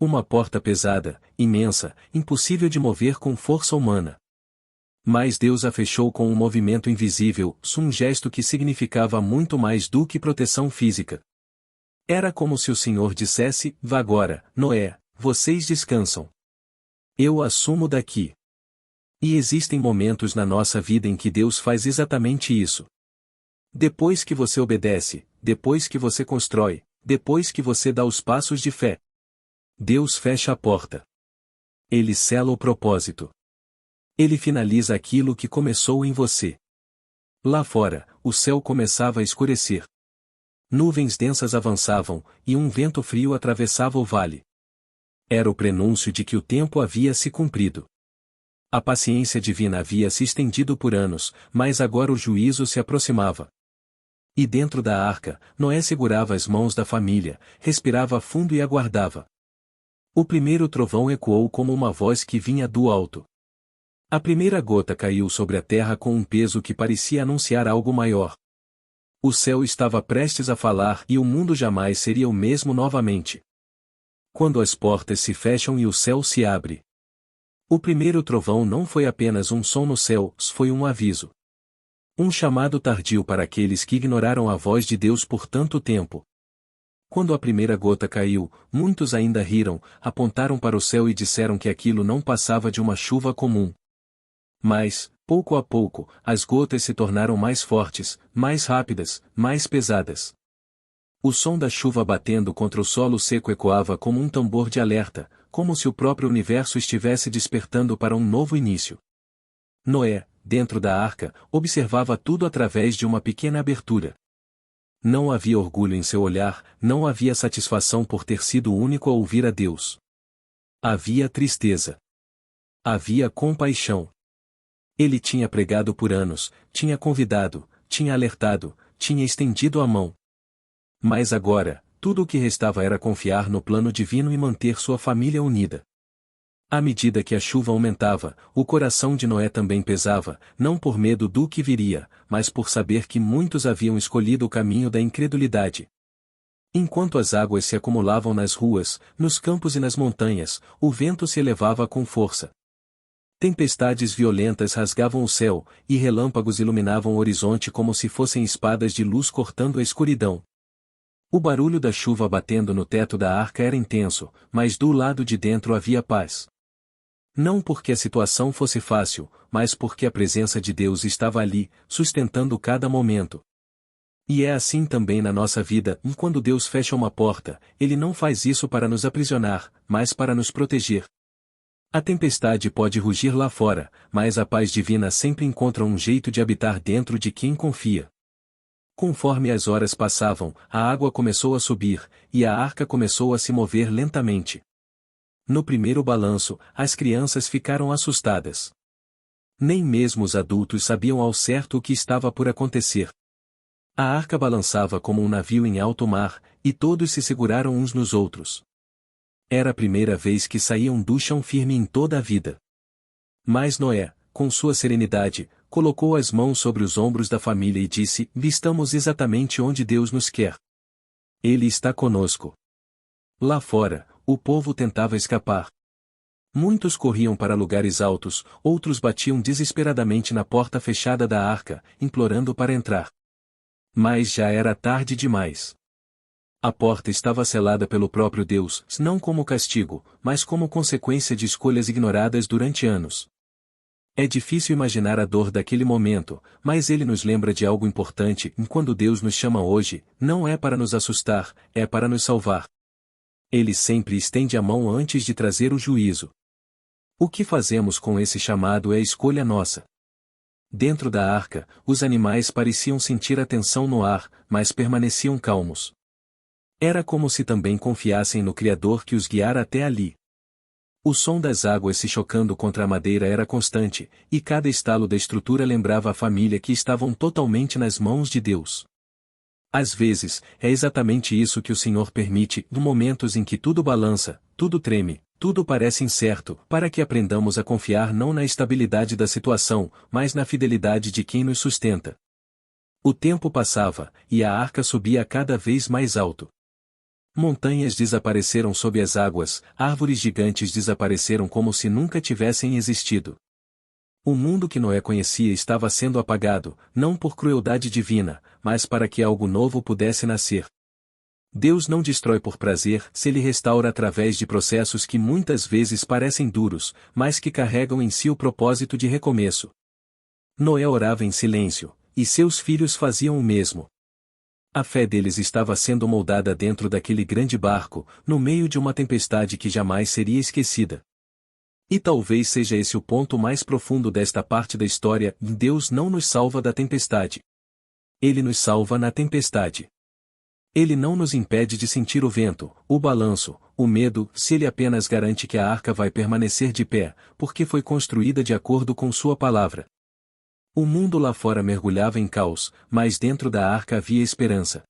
Uma porta pesada, imensa, impossível de mover com força humana. Mas Deus a fechou com um movimento invisível, um gesto que significava muito mais do que proteção física. Era como se o Senhor dissesse: vá agora, Noé, vocês descansam. Eu assumo daqui. E existem momentos na nossa vida em que Deus faz exatamente isso. Depois que você obedece, depois que você constrói, depois que você dá os passos de fé, Deus fecha a porta. Ele sela o propósito. Ele finaliza aquilo que começou em você. Lá fora, o céu começava a escurecer. Nuvens densas avançavam, e um vento frio atravessava o vale. Era o prenúncio de que o tempo havia se cumprido. A paciência divina havia se estendido por anos, mas agora o juízo se aproximava. E dentro da arca, Noé segurava as mãos da família, respirava fundo e aguardava. O primeiro trovão ecoou como uma voz que vinha do alto. A primeira gota caiu sobre a terra com um peso que parecia anunciar algo maior. O céu estava prestes a falar e o mundo jamais seria o mesmo novamente. Quando as portas se fecham e o céu se abre. O primeiro trovão não foi apenas um som no céu, foi um aviso. Um chamado tardio para aqueles que ignoraram a voz de Deus por tanto tempo. Quando a primeira gota caiu, muitos ainda riram, apontaram para o céu e disseram que aquilo não passava de uma chuva comum. Mas, pouco a pouco, as gotas se tornaram mais fortes, mais rápidas, mais pesadas. O som da chuva batendo contra o solo seco ecoava como um tambor de alerta, como se o próprio universo estivesse despertando para um novo início. Noé, dentro da arca, observava tudo através de uma pequena abertura. Não havia orgulho em seu olhar, não havia satisfação por ter sido o único a ouvir a Deus. Havia tristeza. Havia compaixão. Ele tinha pregado por anos, tinha convidado, tinha alertado, tinha estendido a mão. Mas agora, tudo o que restava era confiar no plano divino e manter sua família unida. À medida que a chuva aumentava, o coração de Noé também pesava, não por medo do que viria, mas por saber que muitos haviam escolhido o caminho da incredulidade. Enquanto as águas se acumulavam nas ruas, nos campos e nas montanhas, o vento se elevava com força. Tempestades violentas rasgavam o céu, e relâmpagos iluminavam o horizonte como se fossem espadas de luz cortando a escuridão. O barulho da chuva batendo no teto da arca era intenso, mas do lado de dentro havia paz. Não porque a situação fosse fácil, mas porque a presença de Deus estava ali, sustentando cada momento. E é assim também na nossa vida, quando Deus fecha uma porta, Ele não faz isso para nos aprisionar, mas para nos proteger. A tempestade pode rugir lá fora, mas a paz divina sempre encontra um jeito de habitar dentro de quem confia. Conforme as horas passavam, a água começou a subir, e a arca começou a se mover lentamente. No primeiro balanço, as crianças ficaram assustadas. Nem mesmo os adultos sabiam ao certo o que estava por acontecer. A arca balançava como um navio em alto mar, e todos se seguraram uns nos outros. Era a primeira vez que saíam do chão firme em toda a vida. Mas Noé, com sua serenidade, colocou as mãos sobre os ombros da família e disse: estamos exatamente onde Deus nos quer. Ele está conosco. Lá fora, o povo tentava escapar. Muitos corriam para lugares altos, outros batiam desesperadamente na porta fechada da arca, implorando para entrar. Mas já era tarde demais. A porta estava selada pelo próprio Deus, não como castigo, mas como consequência de escolhas ignoradas durante anos. É difícil imaginar a dor daquele momento, mas ele nos lembra de algo importante, quando Deus nos chama hoje, não é para nos assustar, é para nos salvar. Ele sempre estende a mão antes de trazer o juízo. O que fazemos com esse chamado é escolha nossa. Dentro da arca, os animais pareciam sentir a tensão no ar, mas permaneciam calmos. Era como se também confiassem no Criador que os guiara até ali. O som das águas se chocando contra a madeira era constante, e cada estalo da estrutura lembrava a família que estavam totalmente nas mãos de Deus. Às vezes, é exatamente isso que o Senhor permite, em momentos em que tudo balança, tudo treme, tudo parece incerto, para que aprendamos a confiar não na estabilidade da situação, mas na fidelidade de quem nos sustenta. O tempo passava, e a arca subia cada vez mais alto. Montanhas desapareceram sob as águas, árvores gigantes desapareceram como se nunca tivessem existido. O mundo que Noé conhecia estava sendo apagado, não por crueldade divina, mas para que algo novo pudesse nascer. Deus não destrói por prazer se ele restaura através de processos que muitas vezes parecem duros, mas que carregam em si o propósito de recomeço. Noé orava em silêncio, e seus filhos faziam o mesmo. A fé deles estava sendo moldada dentro daquele grande barco, no meio de uma tempestade que jamais seria esquecida. E talvez seja esse o ponto mais profundo desta parte da história: Deus não nos salva da tempestade. Ele nos salva na tempestade. Ele não nos impede de sentir o vento, o balanço, o medo, se ele apenas garante que a arca vai permanecer de pé, porque foi construída de acordo com sua palavra. O mundo lá fora mergulhava em caos, mas dentro da arca havia esperança.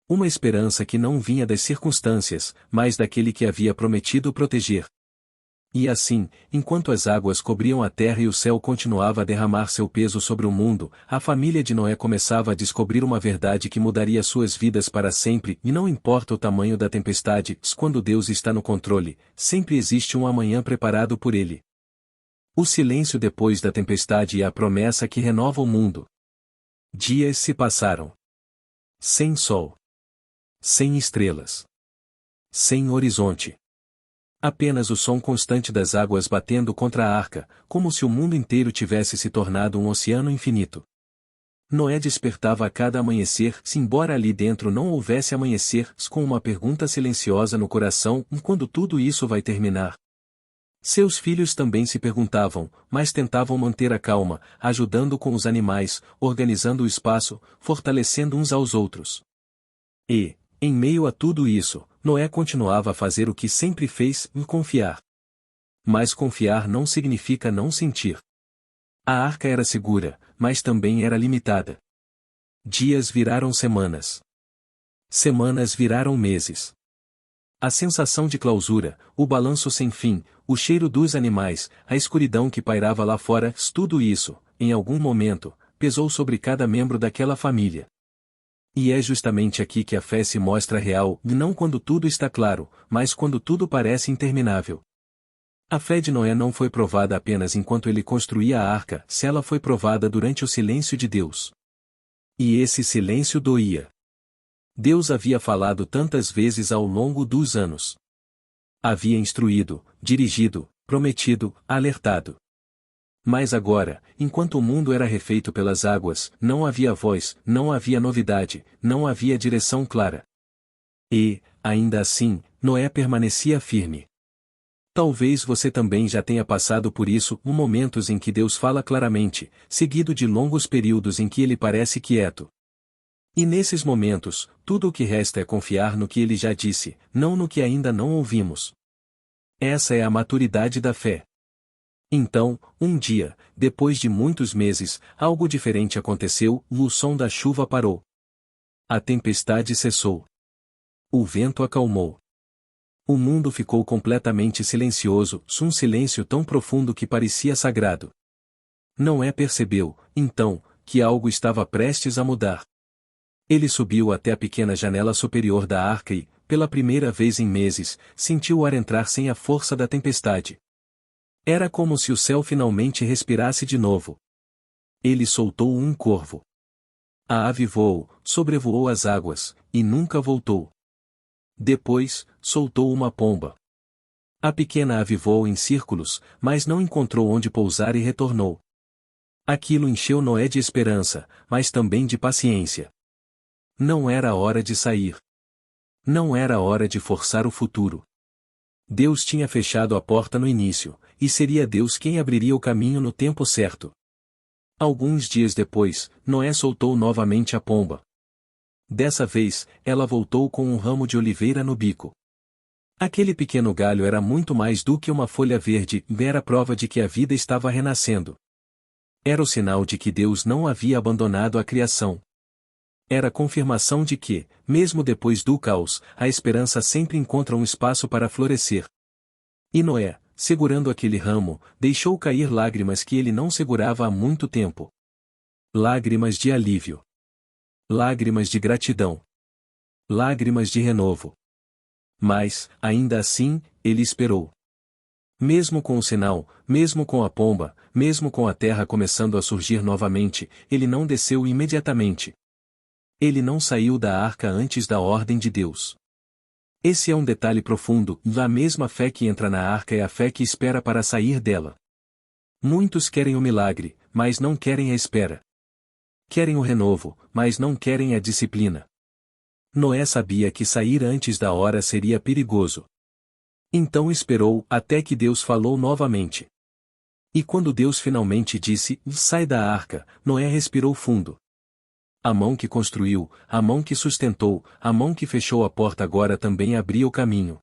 Uma esperança que não vinha das circunstâncias, mas daquele que havia prometido proteger. E assim, enquanto as águas cobriam a terra e o céu continuava a derramar seu peso sobre o mundo, a família de Noé começava a descobrir uma verdade que mudaria suas vidas para sempre, e não importa o tamanho da tempestade, quando Deus está no controle, sempre existe um amanhã preparado por Ele. O silêncio depois da tempestade e a promessa que renova o mundo. Dias se passaram. Sem sol. Sem estrelas. Sem horizonte. Apenas o som constante das águas batendo contra a arca, como se o mundo inteiro tivesse se tornado um oceano infinito. Noé despertava a cada amanhecer, se embora ali dentro não houvesse amanhecer, com uma pergunta silenciosa no coração: quando tudo isso vai terminar? Seus filhos também se perguntavam, mas tentavam manter a calma, ajudando com os animais, organizando o espaço, fortalecendo uns aos outros. E, em meio a tudo isso, Noé continuava a fazer o que sempre fez: confiar. Mas confiar não significa não sentir. A arca era segura, mas também era limitada. Dias viraram semanas. Semanas viraram meses. A sensação de clausura, o balanço sem fim, o cheiro dos animais, a escuridão que pairava lá fora, tudo isso, em algum momento, pesou sobre cada membro daquela família. E é justamente aqui que a fé se mostra real, não quando tudo está claro, mas quando tudo parece interminável. A fé de Noé não foi provada apenas enquanto ele construía a arca, se ela foi provada durante o silêncio de Deus. E esse silêncio doía. Deus havia falado tantas vezes ao longo dos anos. Havia instruído, dirigido, prometido, alertado. Mas agora, enquanto o mundo era refeito pelas águas, não havia voz, não havia novidade, não havia direção clara. E, ainda assim, Noé permanecia firme. Talvez você também já tenha passado por isso, momentos em que Deus fala claramente, seguido de longos períodos em que ele parece quieto. E nesses momentos, tudo o que resta é confiar no que ele já disse, não no que ainda não ouvimos. Essa é a maturidade da fé. Então, um dia, depois de muitos meses, algo diferente aconteceu: o som da chuva parou. A tempestade cessou. O vento acalmou. O mundo ficou completamente silencioso, um silêncio tão profundo que parecia sagrado. Noé percebeu, então, que algo estava prestes a mudar. Ele subiu até a pequena janela superior da arca e, pela primeira vez em meses, sentiu o ar entrar sem a força da tempestade. Era como se o céu finalmente respirasse de novo. Ele soltou um corvo. A ave voou, sobrevoou as águas, e nunca voltou. Depois, soltou uma pomba. A pequena ave voou em círculos, mas não encontrou onde pousar e retornou. Aquilo encheu Noé de esperança, mas também de paciência. Não era a hora de sair. Não era a hora de forçar o futuro. Deus tinha fechado a porta no início, e seria Deus quem abriria o caminho no tempo certo. Alguns dias depois, Noé soltou novamente a pomba. Dessa vez, ela voltou com um ramo de oliveira no bico. Aquele pequeno galho era muito mais do que uma folha verde, era prova de que a vida estava renascendo. Era o sinal de que Deus não havia abandonado a criação. Era a confirmação de que, mesmo depois do caos, a esperança sempre encontra um espaço para florescer. E Noé, segurando aquele ramo, deixou cair lágrimas que ele não segurava há muito tempo. Lágrimas de alívio. Lágrimas de gratidão. Lágrimas de renovo. Mas, ainda assim, ele esperou. Mesmo com o sinal, mesmo com a pomba, mesmo com a terra começando a surgir novamente, ele não desceu imediatamente. Ele não saiu da arca antes da ordem de Deus. Esse é um detalhe profundo, a mesma fé que entra na arca é a fé que espera para sair dela. Muitos querem o milagre, mas não querem a espera. Querem o renovo, mas não querem a disciplina. Noé sabia que sair antes da hora seria perigoso. Então esperou até que Deus falou novamente. E quando Deus finalmente disse, sai da arca, Noé respirou fundo. A mão que construiu, a mão que sustentou, a mão que fechou a porta agora também abria o caminho.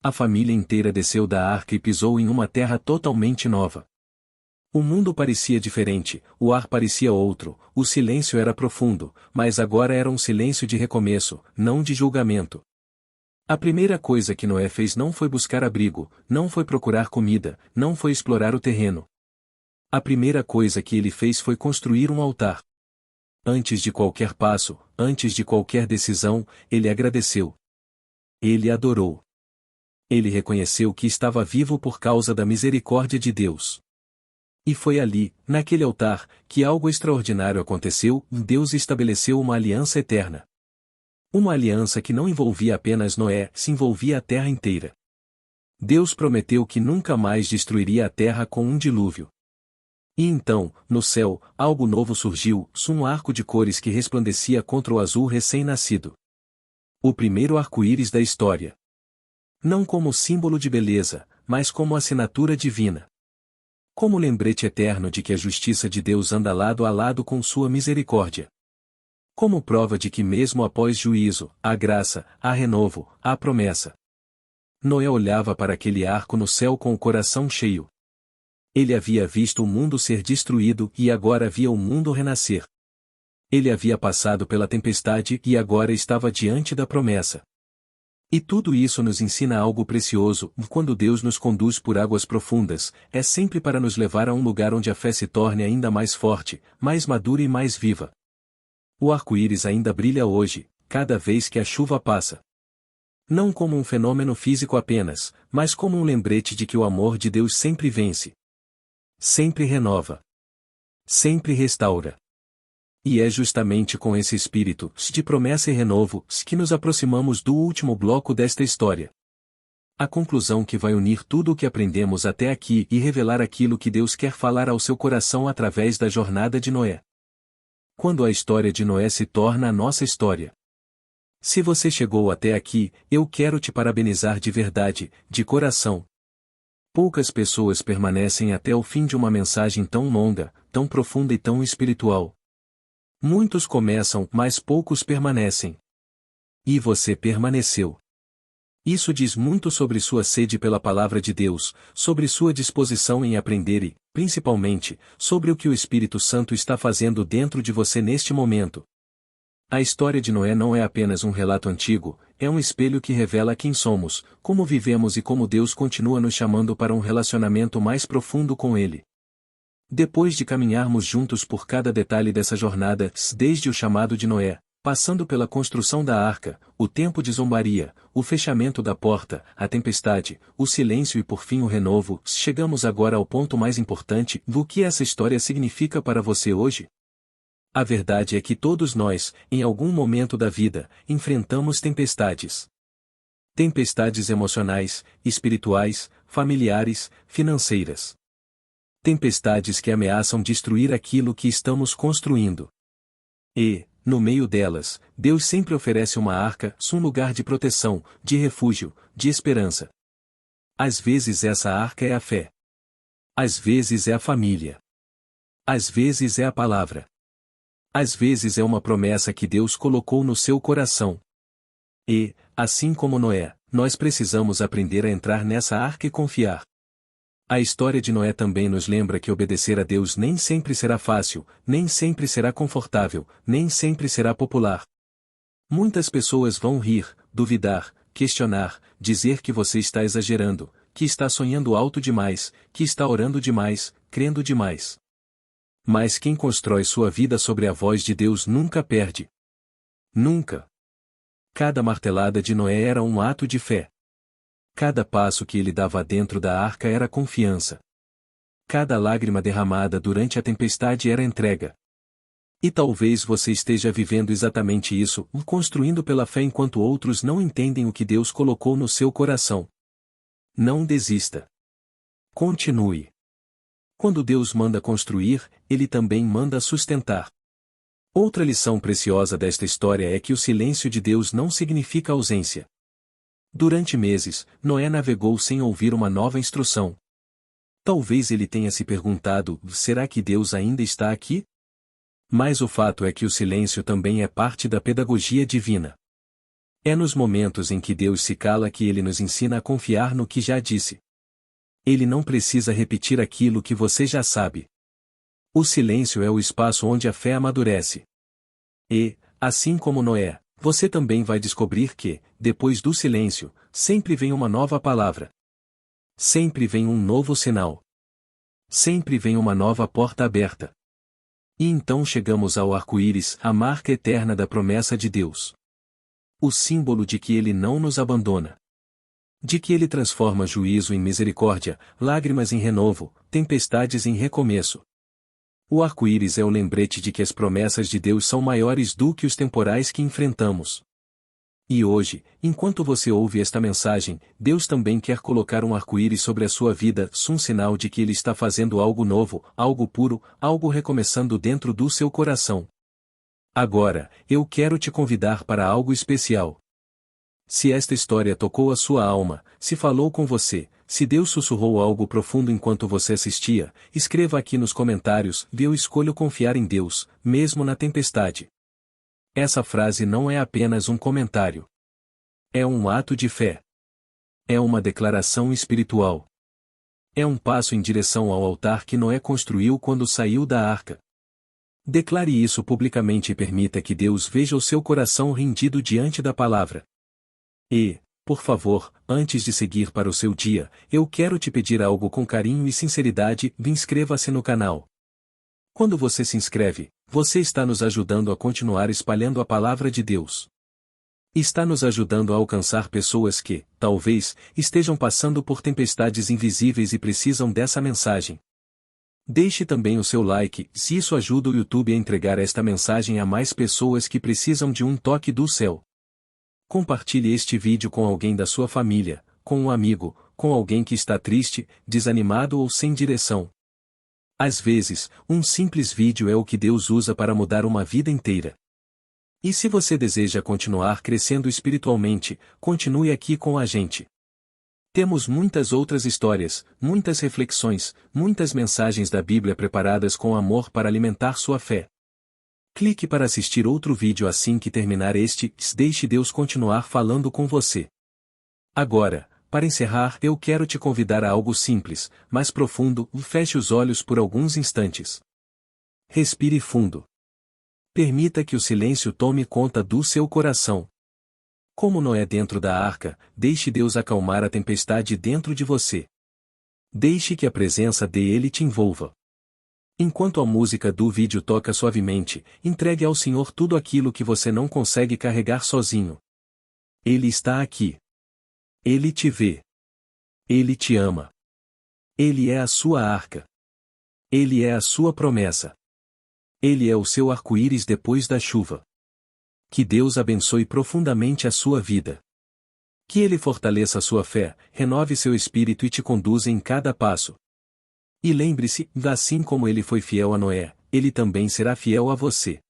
A família inteira desceu da arca e pisou em uma terra totalmente nova. O mundo parecia diferente, o ar parecia outro, o silêncio era profundo, mas agora era um silêncio de recomeço, não de julgamento. A primeira coisa que Noé fez não foi buscar abrigo, não foi procurar comida, não foi explorar o terreno. A primeira coisa que ele fez foi construir um altar. Antes de qualquer passo, antes de qualquer decisão, ele agradeceu. Ele adorou. Ele reconheceu que estava vivo por causa da misericórdia de Deus. E foi ali, naquele altar, que algo extraordinário aconteceu, Deus estabeleceu uma aliança eterna. Uma aliança que não envolvia apenas Noé, se envolvia a terra inteira. Deus prometeu que nunca mais destruiria a terra com um dilúvio. E então, no céu, algo novo surgiu, um arco de cores que resplandecia contra o azul recém-nascido. O primeiro arco-íris da história. Não como símbolo de beleza, mas como assinatura divina. Como lembrete eterno de que a justiça de Deus anda lado a lado com sua misericórdia. Como prova de que mesmo após juízo, há graça, há renovo, há promessa. Noé olhava para aquele arco no céu com o coração cheio. Ele havia visto o mundo ser destruído e agora via o mundo renascer. Ele havia passado pela tempestade e agora estava diante da promessa. E tudo isso nos ensina algo precioso, quando Deus nos conduz por águas profundas, é sempre para nos levar a um lugar onde a fé se torne ainda mais forte, mais madura e mais viva. O arco-íris ainda brilha hoje, cada vez que a chuva passa. Não como um fenômeno físico apenas, mas como um lembrete de que o amor de Deus sempre vence. Sempre renova. Sempre restaura. E é justamente com esse espírito de promessa e renovo que nos aproximamos do último bloco desta história. A conclusão que vai unir tudo o que aprendemos até aqui e revelar aquilo que Deus quer falar ao seu coração através da jornada de Noé. Quando a história de Noé se torna a nossa história. Se você chegou até aqui, eu quero te parabenizar de verdade, de coração. Poucas pessoas permanecem até o fim de uma mensagem tão longa, tão profunda e tão espiritual. Muitos começam, mas poucos permanecem. E você permaneceu. Isso diz muito sobre sua sede pela palavra de Deus, sobre sua disposição em aprender e, principalmente, sobre o que o Espírito Santo está fazendo dentro de você neste momento. A história de Noé não é apenas um relato antigo, é um espelho que revela quem somos, como vivemos e como Deus continua nos chamando para um relacionamento mais profundo com Ele. Depois de caminharmos juntos por cada detalhe dessa jornada, desde o chamado de Noé, passando pela construção da arca, o tempo de zombaria, o fechamento da porta, a tempestade, o silêncio e por fim o renovo, chegamos agora ao ponto mais importante, do que essa história significa para você hoje? A verdade é que todos nós, em algum momento da vida, enfrentamos tempestades. Tempestades emocionais, espirituais, familiares, financeiras. Tempestades que ameaçam destruir aquilo que estamos construindo. E, no meio delas, Deus sempre oferece uma arca, um lugar de proteção, de refúgio, de esperança. Às vezes essa arca é a fé. Às vezes é a família. Às vezes é a palavra. Às vezes é uma promessa que Deus colocou no seu coração. E, assim como Noé, nós precisamos aprender a entrar nessa arca e confiar. A história de Noé também nos lembra que obedecer a Deus nem sempre será fácil, nem sempre será confortável, nem sempre será popular. Muitas pessoas vão rir, duvidar, questionar, dizer que você está exagerando, que está sonhando alto demais, que está orando demais, crendo demais. Mas quem constrói sua vida sobre a voz de Deus nunca perde. Nunca. Cada martelada de Noé era um ato de fé. Cada passo que ele dava dentro da arca era confiança. Cada lágrima derramada durante a tempestade era entrega. E talvez você esteja vivendo exatamente isso, construindo pela fé enquanto outros não entendem o que Deus colocou no seu coração. Não desista. Continue. Quando Deus manda construir, Ele também manda sustentar. Outra lição preciosa desta história é que o silêncio de Deus não significa ausência. Durante meses, Noé navegou sem ouvir uma nova instrução. Talvez ele tenha se perguntado: será que Deus ainda está aqui? Mas o fato é que o silêncio também é parte da pedagogia divina. É nos momentos em que Deus se cala que Ele nos ensina a confiar no que já disse. Ele não precisa repetir aquilo que você já sabe. O silêncio é o espaço onde a fé amadurece. E, assim como Noé, você também vai descobrir que, depois do silêncio, sempre vem uma nova palavra. Sempre vem um novo sinal. Sempre vem uma nova porta aberta. E então chegamos ao arco-íris, a marca eterna da promessa de Deus. O símbolo de que Ele não nos abandona. De que Ele transforma juízo em misericórdia, lágrimas em renovo, tempestades em recomeço. O arco-íris é o lembrete de que as promessas de Deus são maiores do que os temporais que enfrentamos. E hoje, enquanto você ouve esta mensagem, Deus também quer colocar um arco-íris sobre a sua vida, um sinal de que Ele está fazendo algo novo, algo puro, algo recomeçando dentro do seu coração. Agora, eu quero te convidar para algo especial. Se esta história tocou a sua alma, se falou com você, se Deus sussurrou algo profundo enquanto você assistia, escreva aqui nos comentários: eu escolho confiar em Deus, mesmo na tempestade. Essa frase não é apenas um comentário. É um ato de fé. É uma declaração espiritual. É um passo em direção ao altar que Noé construiu quando saiu da arca. Declare isso publicamente e permita que Deus veja o seu coração rendido diante da palavra. E, por favor, antes de seguir para o seu dia, eu quero te pedir algo com carinho e sinceridade: inscreva-se no canal. Quando você se inscreve, você está nos ajudando a continuar espalhando a palavra de Deus. Está nos ajudando a alcançar pessoas que, talvez, estejam passando por tempestades invisíveis e precisam dessa mensagem. Deixe também o seu like, se isso ajuda o YouTube a entregar esta mensagem a mais pessoas que precisam de um toque do céu. Compartilhe este vídeo com alguém da sua família, com um amigo, com alguém que está triste, desanimado ou sem direção. Às vezes, um simples vídeo é o que Deus usa para mudar uma vida inteira. E se você deseja continuar crescendo espiritualmente, continue aqui com a gente. Temos muitas outras histórias, muitas reflexões, muitas mensagens da Bíblia preparadas com amor para alimentar sua fé. Clique para assistir outro vídeo assim que terminar este, deixe Deus continuar falando com você. Agora, para encerrar, eu quero te convidar a algo simples, mas profundo: feche os olhos por alguns instantes. Respire fundo. Permita que o silêncio tome conta do seu coração. Como Noé dentro da arca, deixe Deus acalmar a tempestade dentro de você. Deixe que a presença dele te envolva. Enquanto a música do vídeo toca suavemente, entregue ao Senhor tudo aquilo que você não consegue carregar sozinho. Ele está aqui. Ele te vê. Ele te ama. Ele é a sua arca. Ele é a sua promessa. Ele é o seu arco-íris depois da chuva. Que Deus abençoe profundamente a sua vida. Que Ele fortaleça a sua fé, renove seu espírito e te conduza em cada passo. E lembre-se, assim como Ele foi fiel a Noé, Ele também será fiel a você.